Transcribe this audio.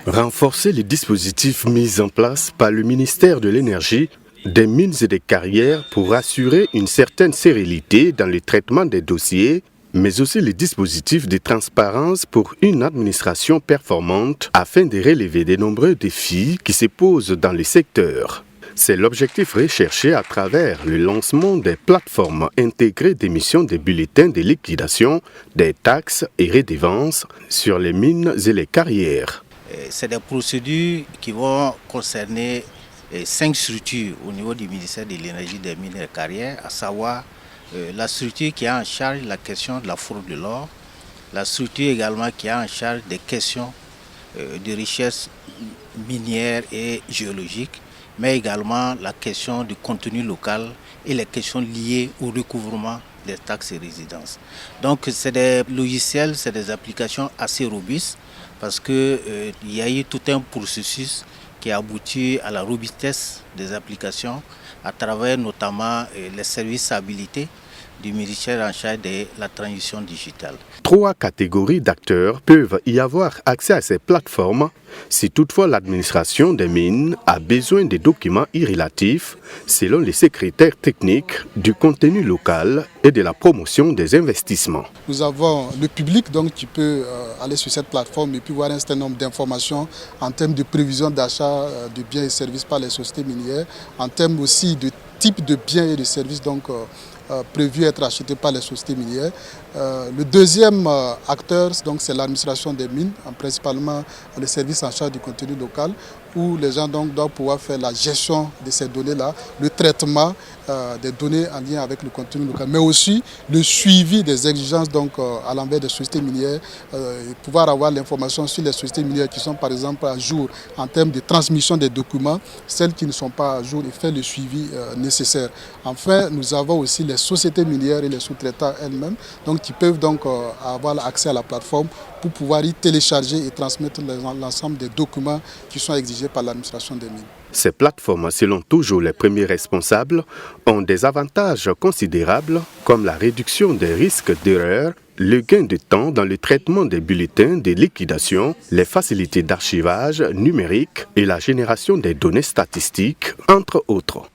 Renforcer les dispositifs mis en place par le ministère de l'Énergie, des mines et des carrières pour assurer une certaine sérénité dans le traitement des dossiers, mais aussi les dispositifs de transparence pour une administration performante afin de relever de nombreux défis qui se posent dans le secteur. C'est l'objectif recherché à travers le lancement des plateformes intégrées d'émission des bulletins de liquidation, des taxes et redevances sur les mines et les carrières. C'est des procédures qui vont concerner 5 structures au niveau du ministère de l'Énergie, des Mines et des Carrières, à savoir la structure qui a en charge la question de la fraude de l'or, la structure également qui a en charge des questions de richesse minière et géologique, mais également la question du contenu local et les questions liées au recouvrement des taxes et résidences. Donc c'est des logiciels, c'est des applications assez robustes parce qu'il y a eu tout un processus qui a abouti à la robustesse des applications à travers notamment les services habilités du ministère en charge de la transition digitale. 3 catégories d'acteurs peuvent y avoir accès à ces plateformes si toutefois l'administration des mines a besoin de documents irrélatifs selon les secrétaires techniques du contenu local et de la promotion des investissements. Nous avons le public donc qui peut aller sur cette plateforme et puis voir un certain nombre d'informations en termes de prévision d'achat de biens et services par les sociétés minières, en termes aussi de type de biens et de services donc prévu être acheté par les sociétés minières. Le deuxième acteur, c'est l'administration des mines, principalement le service en charge du contenu local, où les gens donc, doivent pouvoir faire la gestion de ces données-là, le traitement des données en lien avec le contenu local, mais aussi le suivi des exigences donc, à l'envers des sociétés minières, pouvoir avoir l'information sur les sociétés minières qui sont par exemple à jour en termes de transmission des documents, celles qui ne sont pas à jour et faire le suivi nécessaire. Enfin, nous avons aussi les sociétés minières et les sous-traitants elles-mêmes, donc qui peuvent donc avoir accès à la plateforme pour pouvoir y télécharger et transmettre l'ensemble des documents qui sont exigés par l'administration des mines. Ces plateformes, selon toujours les premiers responsables, ont des avantages considérables comme la réduction des risques d'erreur, le gain de temps dans le traitement des bulletins de liquidation, les facilités d'archivage numérique et la génération des données statistiques, entre autres.